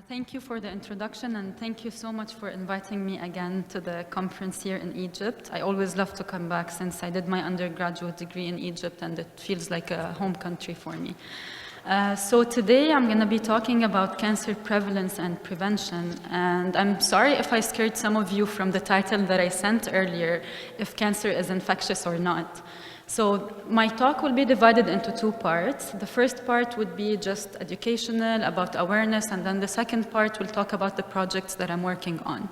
Thank you for the introduction, and thank you so much for inviting me again to the conference here in Egypt. I always love to come back since I did my undergraduate degree in Egypt, and it feels like a home country for me. So today I'm going to be talking about cancer prevalence and prevention, and I'm sorry if I scared some of you from the title that I sent earlier, if cancer is infectious or not. So my talk will be divided into two parts. The first part would be just educational, about awareness, and then the second part will talk about the projects that I'm working on.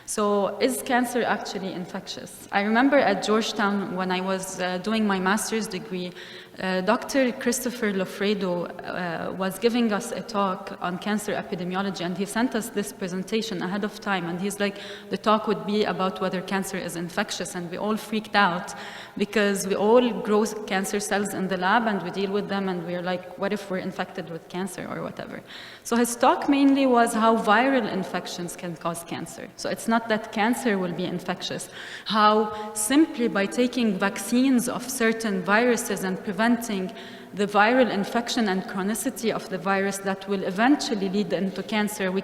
So is cancer actually infectious? I remember at Georgetown when I was doing my master's degree, Dr. Christopher Lofredo was giving us a talk on cancer epidemiology, and he sent us this presentation ahead of time, and he's like, the talk would be about whether cancer is infectious, and we all freaked out because we all grow cancer cells in the lab and we deal with them, and we're like, what if we're infected with cancer or whatever? So his talk mainly was how viral infections can cause cancer. So it's not that cancer will be infectious, how simply by taking vaccines of certain viruses and preventing the viral infection and chronicity of the virus that will eventually lead into cancer, we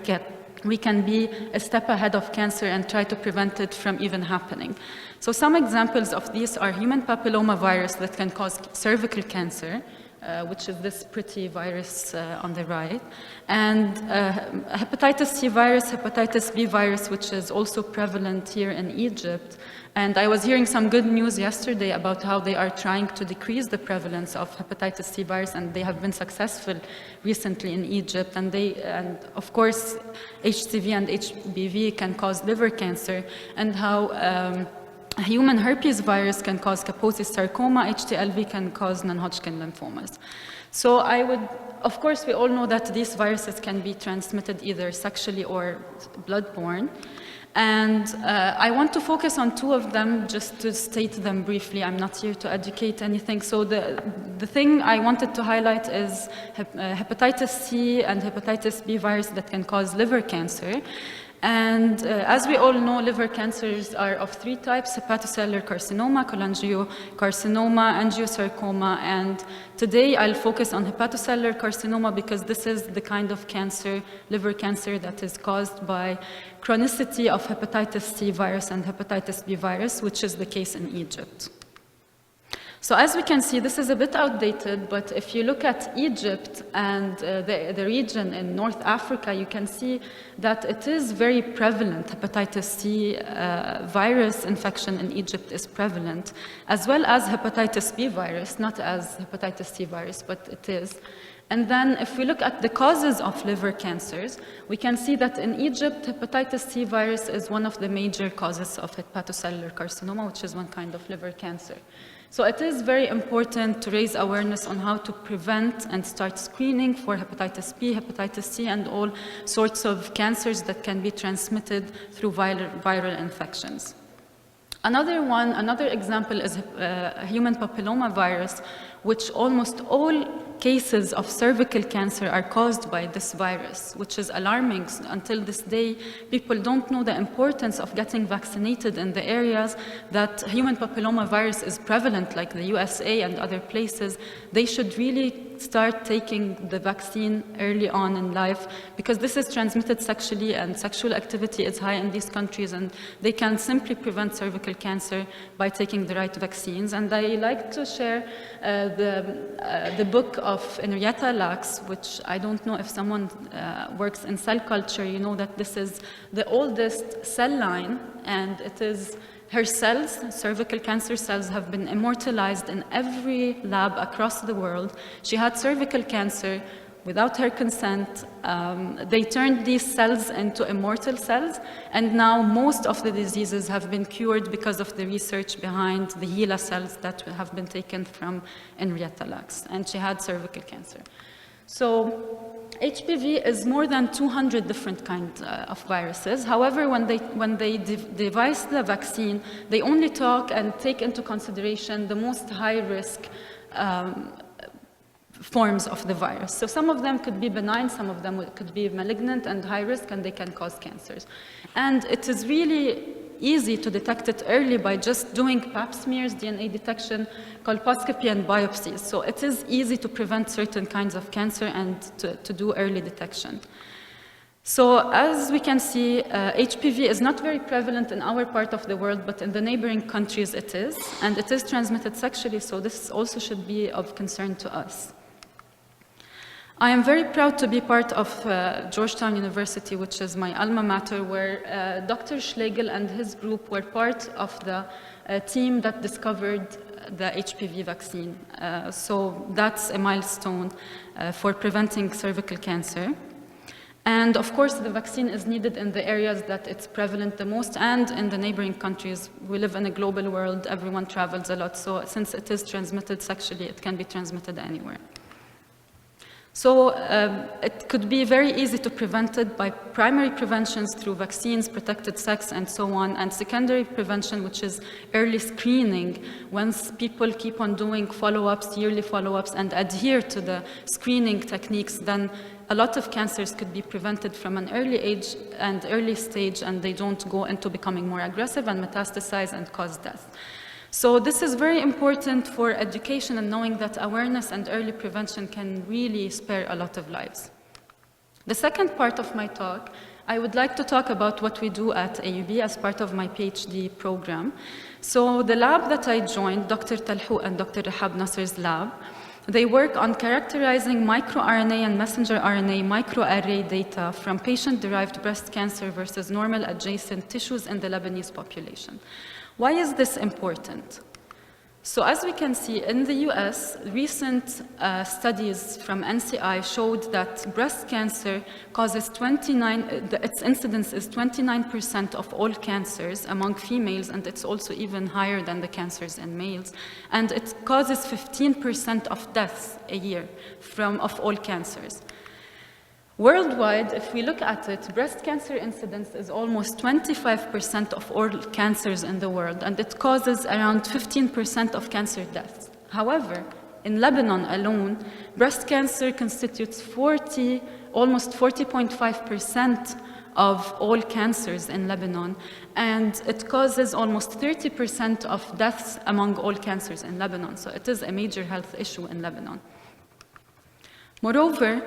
can be a step ahead of cancer and try to prevent it from even happening. So some examples of these are human papillomavirus that can cause cervical cancer, which is this pretty virus on the right, and hepatitis C virus, hepatitis B virus, which is also prevalent here in Egypt. And I was hearing some good news yesterday about how they are trying to decrease the prevalence of hepatitis C virus, and they have been successful recently in Egypt. And of course, HCV and Hpv can cause liver cancer, and how human herpes virus can cause Kaposi's sarcoma, HTLV can cause non-Hodgkin lymphomas. So of course, we all know that these viruses can be transmitted either sexually or bloodborne. And I want to focus on two of them just to state them briefly. I'm not here to educate anything. So the thing I wanted to highlight is hepatitis C and hepatitis B virus that can cause liver cancer. And as we all know, liver cancers are of three types: hepatocellular carcinoma, cholangiocarcinoma, angiosarcoma. And today I'll focus on hepatocellular carcinoma because this is the kind of cancer, liver cancer, that is caused by chronicity of hepatitis C virus and hepatitis B virus, which is the case in Egypt. So as we can see, this is a bit outdated, but if you look at Egypt and the region in North Africa, you can see that it is very prevalent. Hepatitis C virus infection in Egypt is prevalent, as well as hepatitis B virus, not as hepatitis C virus, but it is. And then if we look at the causes of liver cancers, we can see that in Egypt, hepatitis C virus is one of the major causes of hepatocellular carcinoma, which is one kind of liver cancer. So it is very important to raise awareness on how to prevent and start screening for hepatitis B, hepatitis C, and all sorts of cancers that can be transmitted through viral infections. Another example is human papillomavirus, which almost all cases of cervical cancer are caused by this virus, which is alarming. Until this day, people don't know the importance of getting vaccinated in the areas that human papillomavirus is prevalent, like the USA and other places. They should really start taking the vaccine early on in life, because this is transmitted sexually and sexual activity is high in these countries, and they can simply prevent cervical cancer by taking the right vaccines. And I like to share the book of Henrietta Lacks, which I don't know if someone works in cell culture, you know that this is the oldest cell line, and it is her cells, cervical cancer cells, have been immortalized in every lab across the world. She had cervical cancer without her consent. They turned these cells into immortal cells, and now most of the diseases have been cured because of the research behind the HeLa cells that have been taken from Henrietta Lacks, and she had cervical cancer. So HPV is more than 200 different kinds of viruses. However, when they devise the vaccine, they only talk and take into consideration the most high-risk forms of the virus. So some of them could be benign, some of them could be malignant and high risk, and they can cause cancers. And it is really easy to detect it early by just doing pap smears, DNA detection, colposcopy, and biopsies. So it is easy to prevent certain kinds of cancer and to do early detection. So as we can see, HPV is not very prevalent in our part of the world, but in the neighboring countries it is, and it is transmitted sexually, so this also should be of concern to us. I am very proud to be part of Georgetown University, which is my alma mater, where Dr. Schlegel and his group were part of the team that discovered the HPV vaccine. So that's a milestone for preventing cervical cancer. And of course, the vaccine is needed in the areas that it's prevalent the most and in the neighboring countries. We live in a global world, everyone travels a lot, so since it is transmitted sexually, it can be transmitted anywhere. So it could be very easy to prevent it by primary preventions through vaccines, protected sex, and so on, and secondary prevention, which is early screening. Once people keep on doing follow-ups, yearly follow-ups, and adhere to the screening techniques, then a lot of cancers could be prevented from an early age and early stage, and they don't go into becoming more aggressive and metastasize and cause death. So this is very important for education and knowing that awareness and early prevention can really spare a lot of lives. The second part of my talk, I would like to talk about what we do at AUB as part of my PhD program. So the lab that I joined, Dr. Talhou and Dr. Hpv Naser's lab, they work on characterizing microRNA and messenger RNA microarray data from patient-derived breast cancer versus normal adjacent tissues in the Lebanese population. Why is this important? So as we can see, in the US, recent studies from NCI showed that breast cancer causes its incidence is 29% of all cancers among females, and it's also even higher than the cancers in males. And it causes 15% of deaths a year of all cancers. Worldwide, if we look at it, breast cancer incidence is almost 25% of all cancers in the world, and it causes around 15% of cancer deaths. However, in Lebanon alone, breast cancer constitutes almost 40.5% of all cancers in Lebanon, and it causes almost 30% of deaths among all cancers in Lebanon. So it is a major health issue in Lebanon. Moreover,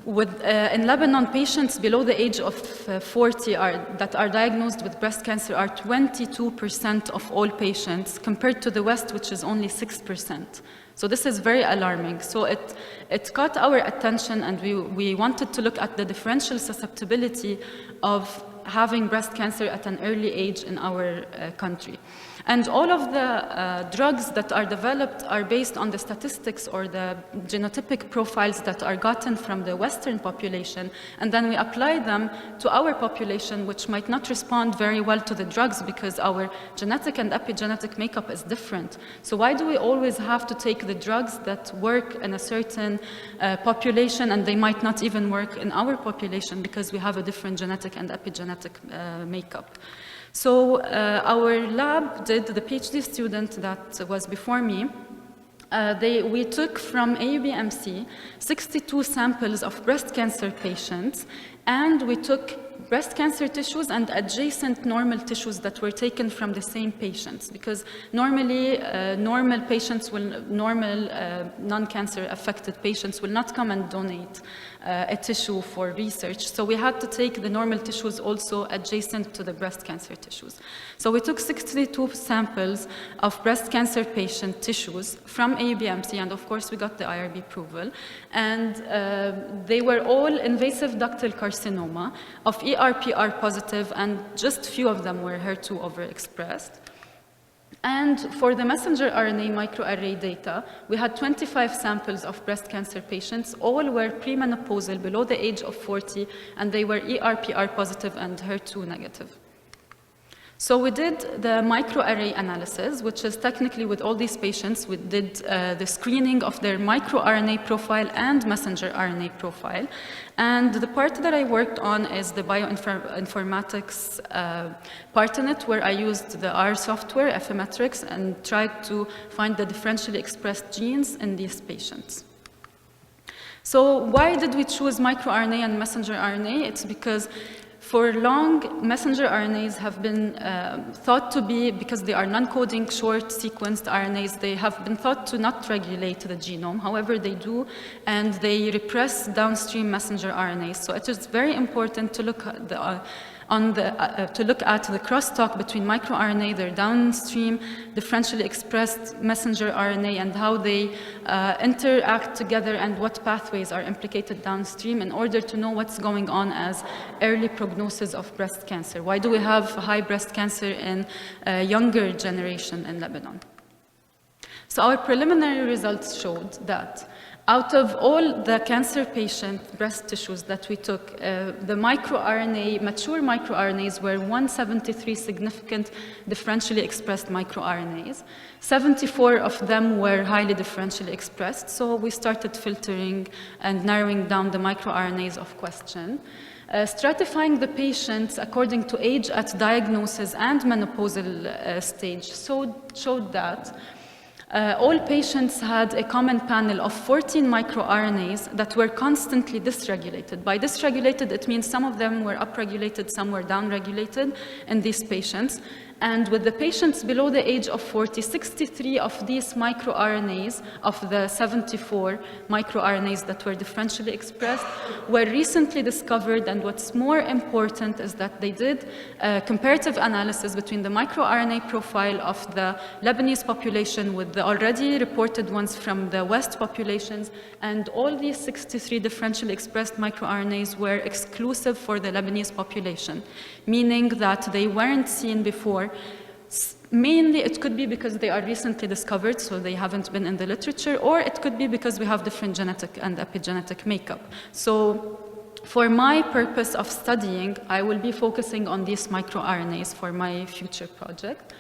in Lebanon, patients below the age of 40 that are diagnosed with breast cancer are 22% of all patients, compared to the West, which is only 6%. So this is very alarming. So it caught our attention, and we wanted to look at the differential susceptibility of having breast cancer at an early age in our country. And all of the drugs that are developed are based on the statistics or the genotypic profiles that are gotten from the Western population, and then we apply them to our population, which might not respond very well to the drugs because our genetic and epigenetic makeup is different. So why do we always have to take the drugs that work in a certain population and they might not even work in our population because we have a different genetic and epigenetic makeup? So our lab did, the PhD student that was before me, we took from AUB-MC 62 samples of breast cancer patients, and we took breast cancer tissues and adjacent normal tissues that were taken from the same patients, because normally normal non-cancer affected patients will not come and donate a tissue for research. So we had to take the normal tissues also adjacent to the breast cancer tissues. So we took 62 samples of breast cancer patient tissues from AUB-MC, and of course we got the IRB approval, and they were all invasive ductal carcinoma of ER/PR positive, and just few of them were HER2 overexpressed. And for the messenger RNA microarray data, we had 25 samples of breast cancer patients. All were premenopausal, below the age of 40, and they were ER/PR positive and HER2 negative. So we did the microarray analysis, which is technically with all these patients, we did the screening of their microRNA profile and messenger RNA profile. And the part that I worked on is the bioinformatics part in it, where I used the R software, Affymetrix, and tried to find the differentially expressed genes in these patients. So why did we choose microRNA and messenger RNA? It's because For long, messenger RNAs have been thought to be, because they are non-coding short sequenced RNAs, they have been thought to not regulate the genome. However, they do, and they repress downstream messenger RNAs. So it is very important to look at the crosstalk between microRNA, their downstream differentially expressed messenger RNA, and how they interact together and what pathways are implicated downstream in order to know what's going on as early prognosis of breast cancer. Why do we have high breast cancer in a younger generation in Lebanon? So our preliminary results showed that out of all the cancer patient breast tissues that we took, the mature microRNAs were 173 significant differentially expressed microRNAs. 74 of them were highly differentially expressed, so we started filtering and narrowing down the microRNAs of question. Stratifying the patients according to age at diagnosis and menopausal stage showed that all patients had a common panel of 14 microRNAs that were constantly dysregulated. By dysregulated, it means some of them were upregulated, some were downregulated in these patients. And with the patients below the age of 40, 63 of these microRNAs, of the 74 microRNAs that were differentially expressed, were recently discovered. And what's more important is that they did a comparative analysis between the microRNA profile of the Lebanese population with the already reported ones from the West populations. And all these 63 differentially expressed microRNAs were exclusive for the Lebanese population, meaning that they weren't seen before. Mainly, it could be because they are recently discovered, so they haven't been in the literature, or it could be because we have different genetic and epigenetic makeup. So for my purpose of studying, I will be focusing on these microRNAs for my future project.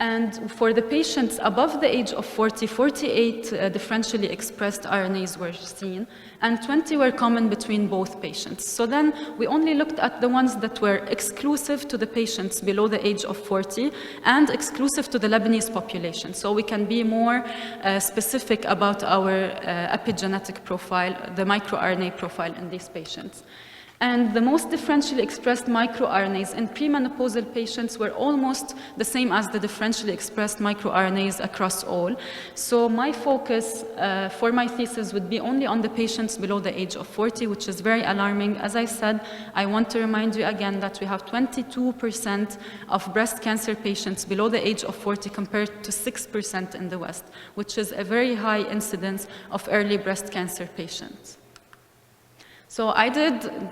And for the patients above the age of 40, 48 differentially expressed RNAs were seen, and 20 were common between both patients. So then we only looked at the ones that were exclusive to the patients below the age of 40 and exclusive to the Lebanese population. So we can be more specific about our epigenetic profile, the microRNA profile in these patients. And the most differentially expressed microRNAs in premenopausal patients were almost the same as the differentially expressed microRNAs across all. So my focus for my thesis would be only on the patients below the age of 40, which is very alarming. As I said, I want to remind you again that we have 22% of breast cancer patients below the age of 40 compared to 6% in the West, which is a very high incidence of early breast cancer patients. So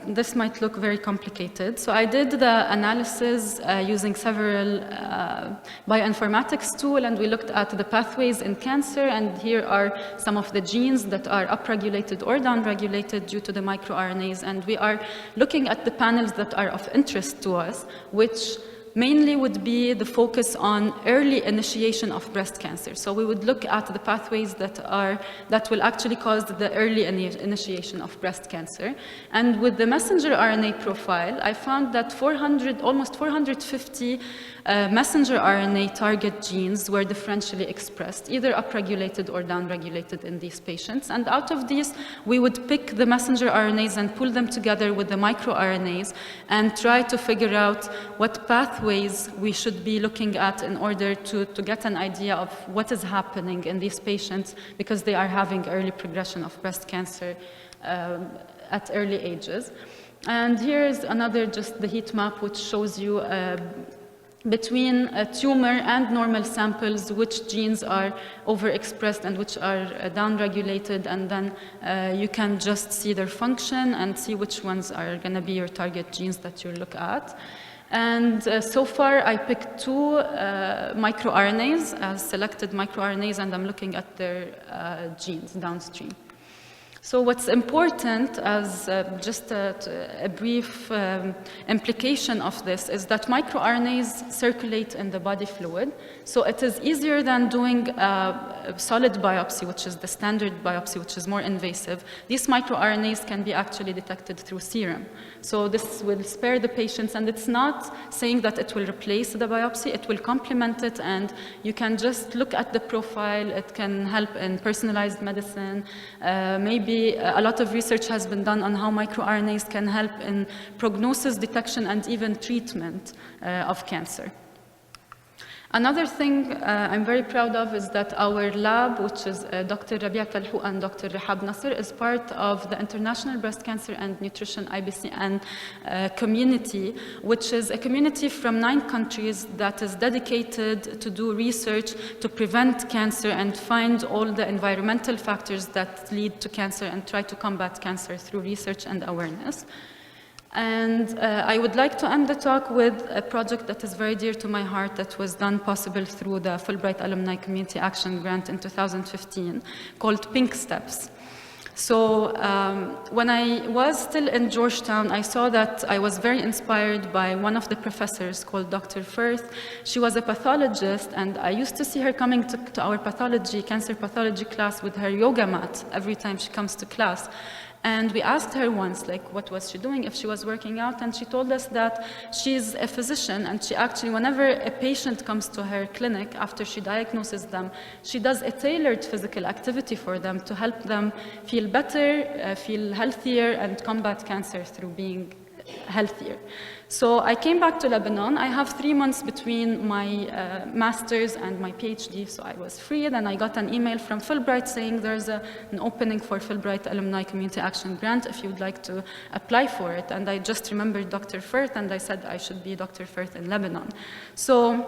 this might look very complicated. So I did the analysis using several bioinformatics tools, and we looked at the pathways in cancer, and here are some of the genes that are upregulated or downregulated due to the microRNAs, and we are looking at the panels that are of interest to us, which mainly would be the focus on early initiation of breast cancer. So we would look at the pathways that will actually cause the early initiation of breast cancer. And with the messenger RNA profile, I found that almost 450 messenger RNA target genes were differentially expressed, either upregulated or downregulated in these patients. And out of these, we would pick the messenger RNAs and pull them together with the microRNAs and try to figure out what pathways we should be looking at in order to get an idea of what is happening in these patients, because they are having early progression of breast cancer at early ages. And here is another, just the heat map, which shows you between a tumor and normal samples, which genes are overexpressed and which are downregulated, and then you can just see their function and see which ones are going to be your target genes that you look at. And so far, I picked two microRNAs, selected microRNAs, and I'm looking at their genes downstream. So what's important, as just a brief implication of this, is that microRNAs circulate in the body fluid. So it is easier than doing a solid biopsy, which is the standard biopsy, which is more invasive. These microRNAs can be actually detected through serum. So this will spare the patients, and it's not saying that it will replace the biopsy, it will complement it, and you can just look at the profile. It can help in personalized medicine, maybe AUB, a lot of research has been done on how microRNAs can help in prognosis, detection, and even treatment of cancer. Another thing I'm very proud of is that our lab, which is Dr. Rabia Talhou and Dr. Rehab Nasser, is part of the International Breast Cancer and Nutrition IBCN community, which is a community from 9 countries that is dedicated to do research to prevent cancer and find all the environmental factors that lead to cancer and try to combat cancer through research and awareness. And I would like to end the talk with a project that is very dear to my heart that was done possible through the Fulbright Alumni Community Action Grant in 2015 called Pink Steps. So when I was still in Georgetown, I saw that I was very inspired by one of the professors called Dr. Firth. She was a pathologist, and I used to see her coming to our cancer pathology class with her yoga mat every time she comes to class. And we asked her once, like, what was she doing, if she was working out, and she told us that she's a physician, and she actually, whenever a patient comes to her clinic, after she diagnoses them, she does a tailored physical activity for them to help them feel better, feel healthier, and combat cancer through being healthier. So I came back to Lebanon. I have 3 months between my master's and my PhD, so I was free. Then I got an email from Fulbright saying there's an opening for Fulbright Alumni Community Action Grant if you'd like to apply for it. And I just remembered Dr. Firth, and I said I should be Dr. Firth in Lebanon. So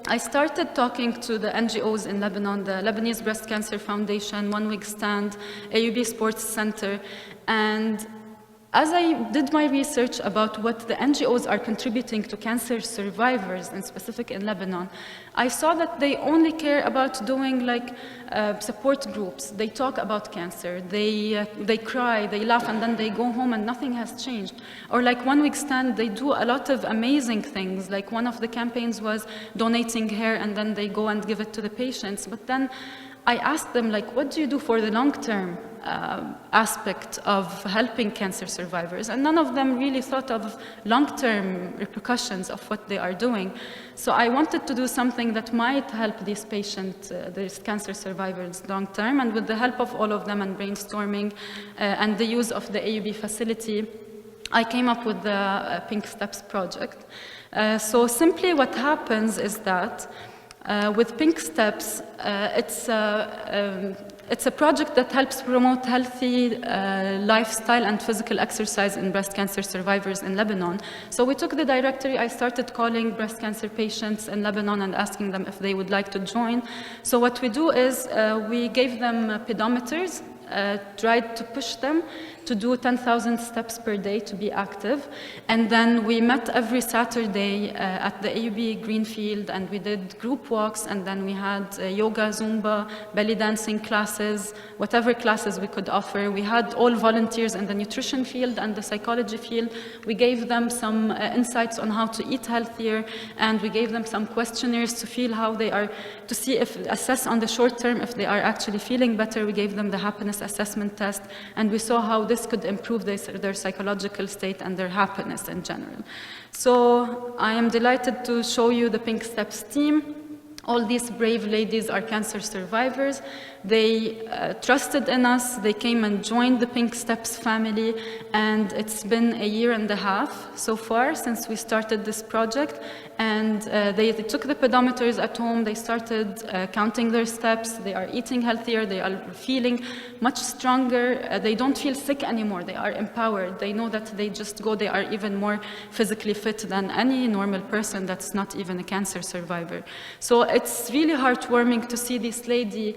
I started talking to the NGOs in Lebanon, the Lebanese Breast Cancer Foundation, One Week Stand, AUB Sports Center, and as I did my research about what the NGOs are contributing to cancer survivors, in specific in Lebanon, I saw that they only care about doing like support groups. They talk about cancer, they cry, they laugh, and then they go home and nothing has changed. Or like One Week Stand, they do a lot of amazing things. Like one of the campaigns was donating hair, and then they go and give it to the patients. But then I asked them, like, what do you do for the long-term aspect of helping cancer survivors? And none of them really thought of long-term repercussions of what they are doing. So I wanted to do something that might help these patients, these cancer survivors long-term, and with the help of all of them and brainstorming and the use of the AUB facility, I came up with the Pink Steps project. So simply what happens is that with Pink Steps, it's a project that helps promote healthy lifestyle and physical exercise in breast cancer survivors in Lebanon. So we took the directory. I started calling breast cancer patients in Lebanon and asking them if they would like to join. So what we do is we gave them pedometers, tried to push them to do 10,000 steps per day to be active. And then we met every Saturday at the AUB Greenfield, and we did group walks, and then we had yoga, Zumba, belly dancing classes, whatever classes we could offer. We had all volunteers in the nutrition field and the psychology field. We gave them some insights on how to eat healthier, and we gave them some questionnaires to feel how they are, to see if, assess on the short term if they are actually feeling better. We gave them the happiness assessment test, and we saw how this could improve their psychological state and their happiness in general. So I am delighted to show you the Pink Steps team. All these brave ladies are cancer survivors. They trusted in us. They came and joined the Pink Steps family, and it's been a year and a half so far since we started this project. And they took the pedometers at home. They started counting their steps. They are eating healthier. They are feeling much stronger. They don't feel sick anymore. They are empowered. They know that they just go. They are even more physically fit than any normal person that's not even a cancer survivor. So it's really heartwarming to see this lady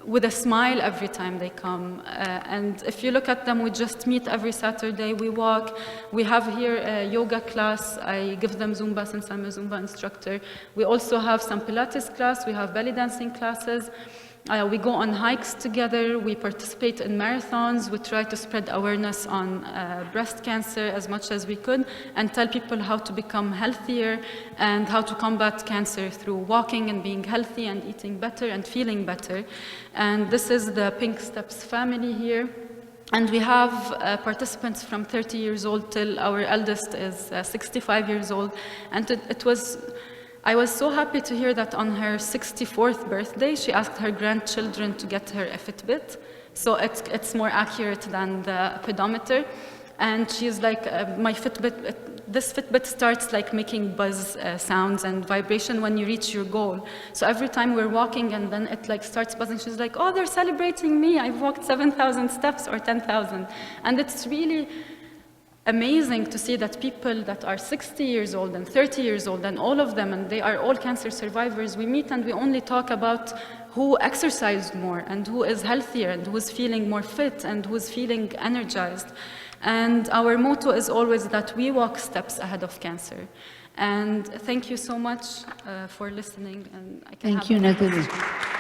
with a smile every time they come. And if you look at them, we just meet every Saturday, we walk. We have here a yoga class. I give them Zumba since I'm a Zumba instructor. We also have some Pilates class. We have belly dancing classes. We go on hikes together. We participate in marathons. We try to spread awareness on breast cancer as much as we could and tell people how to become healthier and how to combat cancer through walking and being healthy and eating better and feeling better. And this is the Pink Steps family here. And we have participants from 30 years old till our eldest is 65 years old. And I was so happy to hear that on her 64th birthday, she asked her grandchildren to get her a Fitbit So it's more accurate than the pedometer. And she's like, my Fitbit, this Fitbit starts like making buzz sounds and vibration when you reach your goal. So every time we're walking and then it like starts buzzing, she's like, oh, they're celebrating me. I've walked 7,000 steps or 10,000. And it's really amazing to see that people that are 60 years old and 30 years old and all of them, and they are all cancer survivors, we meet and we only talk about who exercised more and who is healthier and who is feeling more fit and who is feeling energized. And our motto is always that we walk steps ahead of cancer. And thank you so much for listening. And I can Thank you, Nataly.